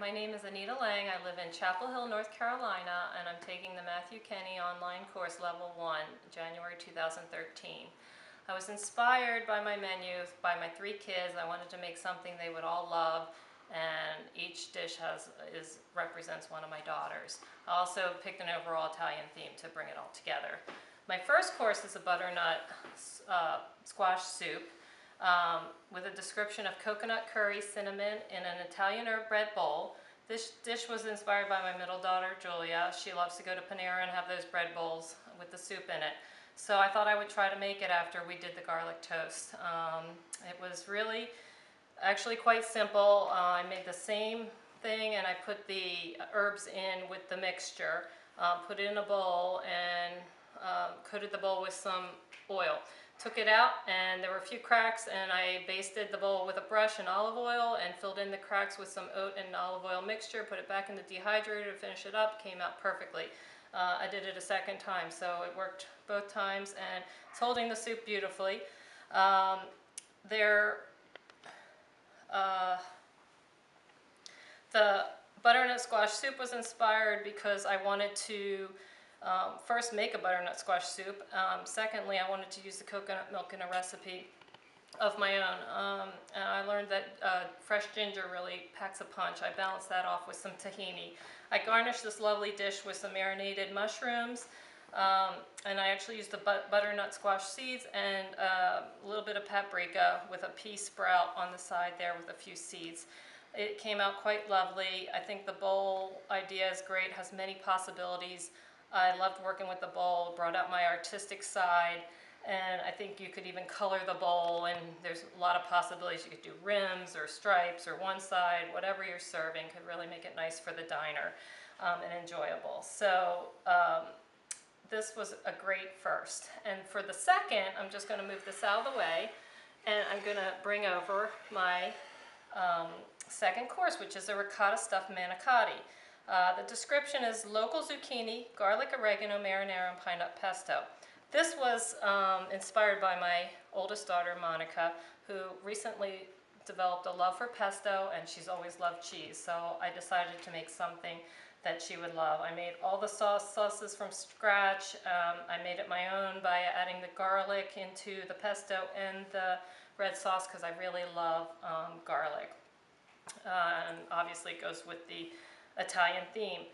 My name is Anita Lang. I live in Chapel Hill, North Carolina, and I'm taking the Matthew Kenny online course level 1, January 2013. I was inspired by my menu, by my 3 kids. I wanted to make something they would all love, and each dish represents one of my daughters. I also picked an overall Italian theme to bring it all together. My first course is a butternut squash soup. With a description of coconut curry, cinnamon in an Italian herb bread bowl. This dish was inspired by my middle daughter, Julia. She loves to go to Panera and have those bread bowls with the soup in it. So I thought I would try to make it after we did the garlic toast. It was really actually quite simple. I made the same thing and I put the herbs in with the mixture, put it in a bowl and coated the bowl with some oil. Took it out and there were a few cracks and I basted the bowl with a brush and olive oil and filled in the cracks with some oat and olive oil mixture, put it back in the dehydrator to finish it up, came out perfectly. I did it a second time, so it worked both times and it's holding the soup beautifully. The butternut squash soup was inspired because I wanted to first make a butternut squash soup. Secondly, I wanted to use the coconut milk in a recipe of my own. And I learned that fresh ginger really packs a punch. I balanced that off with some tahini. I garnished this lovely dish with some marinated mushrooms. And I actually used the butternut squash seeds and a little bit of paprika with a pea sprout on the side there with a few seeds. It came out quite lovely. I think the bowl idea is great, has many possibilities. I loved working with the bowl, brought out my artistic side, and I think you could even color the bowl, and there's a lot of possibilities. You could do rims or stripes or one side, whatever you're serving could really make it nice for the diner and enjoyable. So this was a great first. And for the second, I'm just going to move this out of the way, and I'm going to bring over my second course, which is a ricotta stuffed manicotti. The description is local zucchini, garlic, oregano, marinara, and pine nut pesto. This was inspired by my oldest daughter, Monica, who recently developed a love for pesto, and she's always loved cheese. So I decided to make something that she would love. I made all the sauces from scratch. I made it my own by adding the garlic into the pesto and the red sauce because I really love garlic. And obviously it goes with the Italian theme.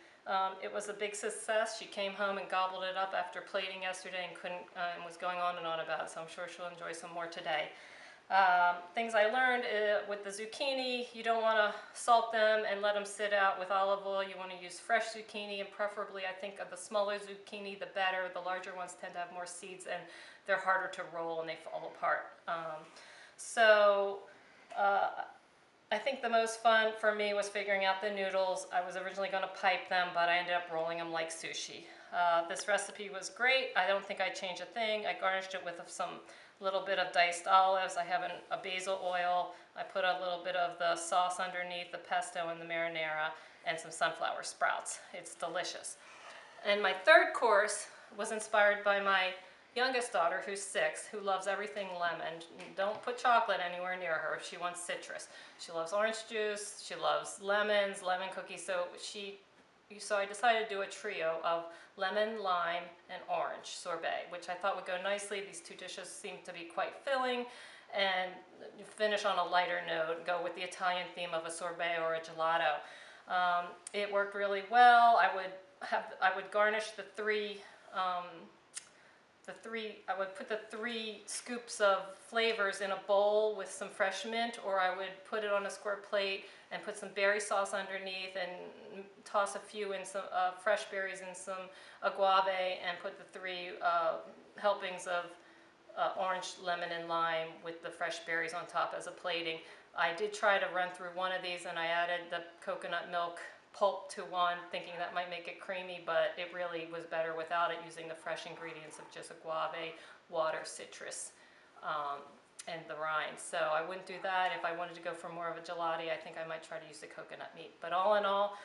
It was a big success. She came home and gobbled it up after plating yesterday and was going on and on about it, so I'm sure she'll enjoy some more today. Things I learned with the zucchini, you don't want to salt them and let them sit out with olive oil. You want to use fresh zucchini, and preferably I think of the smaller zucchini the better. The larger ones tend to have more seeds and they're harder to roll and they fall apart. I think the most fun for me was figuring out the noodles. I was originally going to pipe them, but I ended up rolling them like sushi. This recipe was great. I don't think I changed a thing. I garnished it with some little bit of diced olives. I have a basil oil. I put a little bit of the sauce underneath, the pesto and the marinara, and some sunflower sprouts. It's delicious. And my third course was inspired by my youngest daughter, who's 6, who loves everything lemon. Don't put chocolate anywhere near her. She wants citrus. She loves orange juice. She loves lemons, lemon cookies. So I decided to do a trio of lemon, lime, and orange sorbet, which I thought would go nicely. These 2 dishes seem to be quite filling and finish on a lighter note, go with the Italian theme of a sorbet or a gelato. It worked really well. I would garnish I would put the 3 scoops of flavors in a bowl with some fresh mint, or I would put it on a square plate and put some berry sauce underneath and toss a few in some fresh berries and some agave and put the 3 helpings of orange, lemon, and lime with the fresh berries on top as a plating. I did try to run through one of these and I added the coconut milk pulp to one, thinking that might make it creamy, but it really was better without it, using the fresh ingredients of just agave, water, citrus, and the rind. So I wouldn't do that. If I wanted to go for more of a gelati, I think I might try to use the coconut meat. But all in all,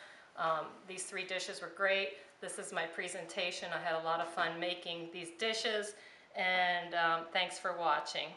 these 3 dishes were great. This is my presentation. I had a lot of fun making these dishes, and thanks for watching.